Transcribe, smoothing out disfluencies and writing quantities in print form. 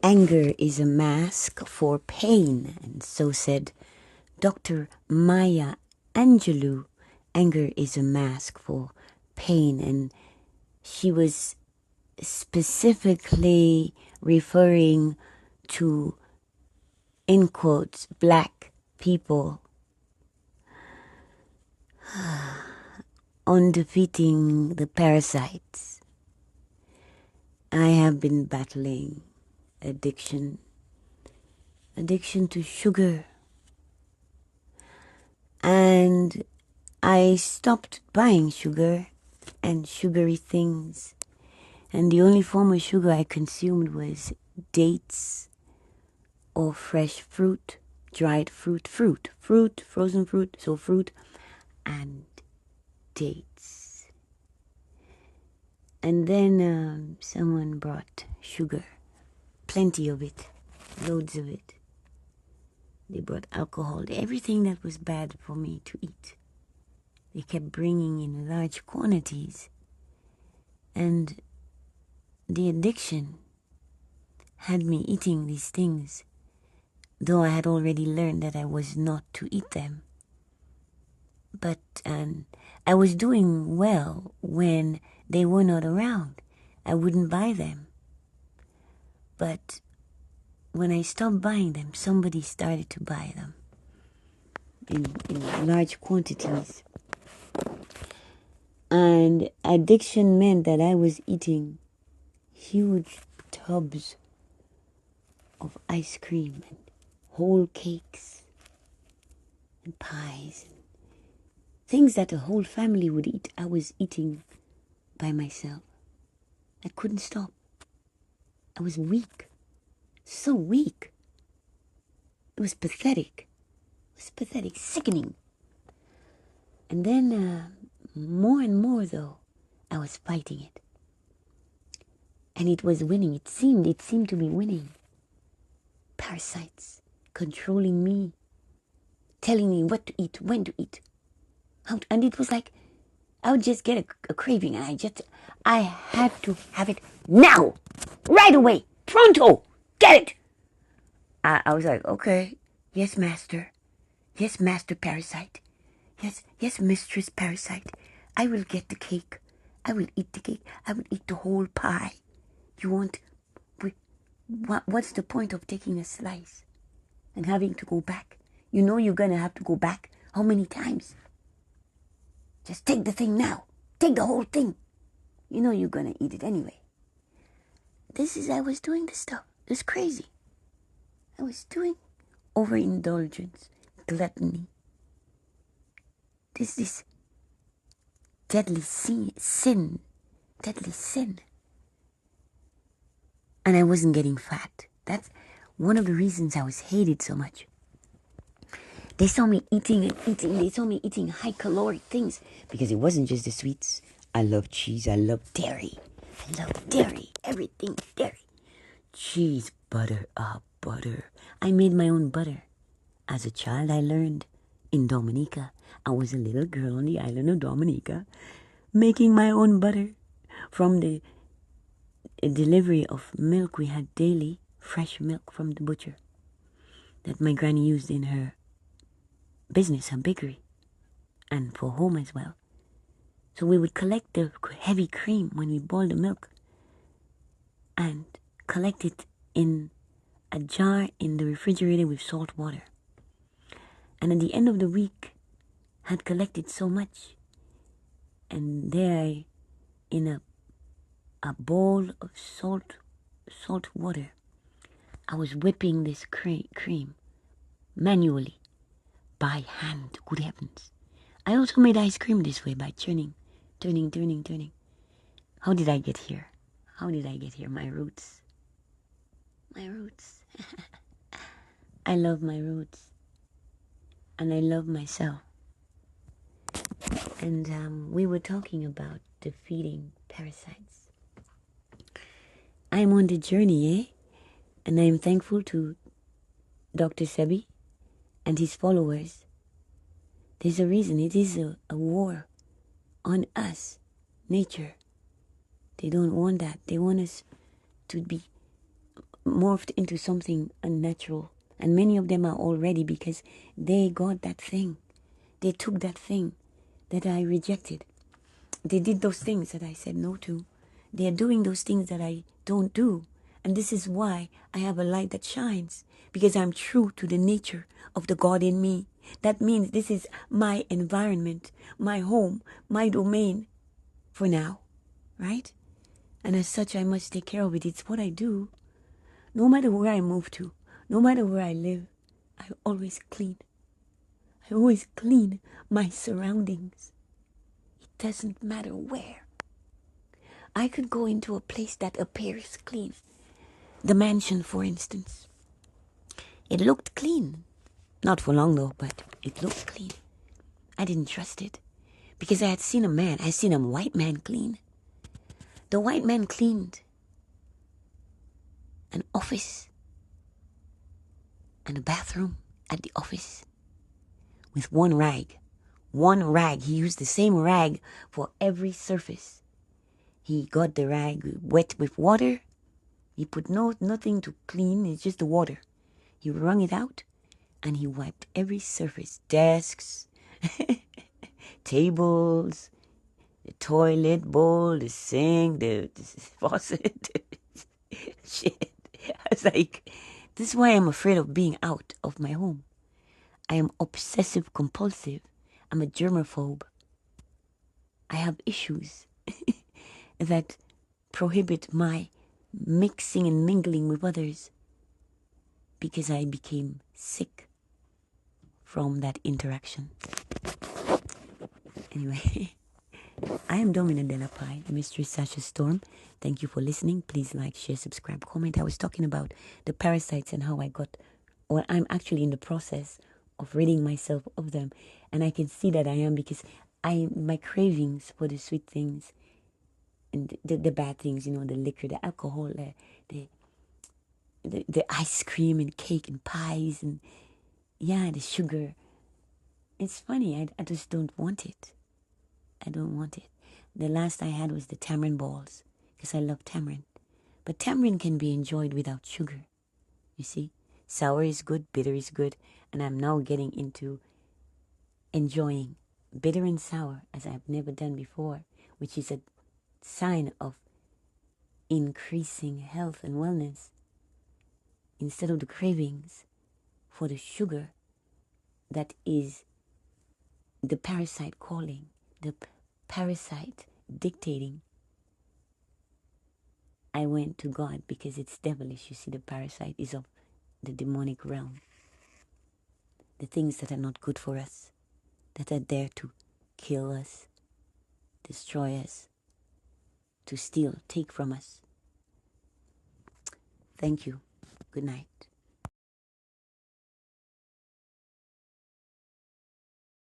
Anger is a mask for pain, and so said Dr. Maya Angelou. Anger is a mask for pain, and she was specifically referring to, in quotes, black people on defeating the parasites. I have been battling addiction to sugar, and I stopped buying sugar and sugary things, and the only form of sugar I consumed was dates or fresh fruit, dried fruit, frozen fruit, so fruit and dates. And then someone brought sugar, plenty of it, loads of it. They brought alcohol, everything that was bad for me to eat. They kept bringing in large quantities. And the addiction had me eating these things, though I had already learned that I was not to eat them. But I was doing well when they were not around. I wouldn't buy them. But when I stopped buying them, somebody started to buy them in large quantities. And addiction meant that I was eating huge tubs of ice cream and whole cakes and pies and things that a whole family would eat. I was eating by myself. I couldn't stop. I was weak. So weak. It was pathetic. Sickening. And then more and more, though, I was fighting it. And it was winning. It seemed to be winning. Parasites controlling me, telling me what to eat, when to eat. And it was like I would just get a craving, and I had to have it now, right away, pronto, get it. I was like, okay, yes, master parasite, yes, mistress parasite. I will get the cake. I will eat the cake. I will eat the whole pie. You want? What's the point of taking a slice and having to go back? You know you're gonna have to go back. How many times? Just take the thing now. Take the whole thing. You know you're gonna eat it anyway. I was doing this stuff. It was crazy. I was doing overindulgence, gluttony. This deadly sin. And I wasn't getting fat. That's one of the reasons I was hated so much. They saw me eating and eating. They saw me eating high-caloric things because it wasn't just the sweets. I love cheese. I love dairy. Everything dairy. Cheese, butter, butter. I made my own butter. As a child, I learned in Dominica. I was a little girl on the island of Dominica making my own butter from the delivery of milk we had daily, fresh milk from the butcher that my granny used in her business, her bakery, and for home as well. So we would collect the heavy cream when we boiled the milk and collect it in a jar in the refrigerator with salt water. And at the end of the week, had collected so much, and there in a bowl of salt water, I was whipping this cream manually by hand. Good heavens. I also made ice cream this way by turning. How did I get here? My roots. I love my roots. And I love myself. And we were talking about defeating parasites. I'm on the journey, and I'm thankful to Dr. Sebi and his followers. There's a reason. It is a war on us, nature. They don't want that. They want us to be morphed into something unnatural. And many of them are already because they got that thing. They took that thing that I rejected. They did those things that I said no to. They are doing those things that I don't do. And this is why I have a light that shines, because I'm true to the nature of the God in me. That means this is my environment, my home, my domain for now, right? And as such, I must take care of it. It's what I do. No matter where I move to, no matter where I live, I always clean. I always clean my surroundings. It doesn't matter where. I could go into a place that appears clean. The mansion, for instance. It looked clean. Not for long though, but it looked clean. I didn't trust it because I had seen a man. I seen a white man clean. The white man cleaned an office and a bathroom at the office with one rag. One rag. He used the same rag for every surface. He got the rag wet with water. He put nothing to clean. It's just the water. He wrung it out and he wiped every surface. Desks, tables, the toilet bowl, the sink, the faucet. Shit. I was like, this is why I'm afraid of being out of my home. I am obsessive compulsive. I'm a germaphobe. I have issues that prohibit my mixing and mingling with others because I became sick from that interaction. Anyway, I am Domina Della Pie, Mystery Sasha Storm. Thank you for listening. Please like, share, subscribe, comment. I was talking about the parasites and how I got, or I'm actually in the process of ridding myself of them. And I can see that I am because my cravings for the sweet things and the bad things, you know, the liquor, the alcohol, the ice cream and cake and pies and, yeah, the sugar. It's funny. I just don't want it. I don't want it. The last I had was the tamarind balls because I love tamarind. But tamarind can be enjoyed without sugar. You see, sour is good, bitter is good, and I'm now getting into enjoying bitter and sour as I've never done before, which is a sign of increasing health and wellness instead of the cravings for the sugar that is the parasite calling, the parasite dictating. I went to God because it's devilish. You see, the parasite is of the demonic realm. The things that are not good for us, that are there to kill us, destroy us, to steal, take from us. Thank you. Good night.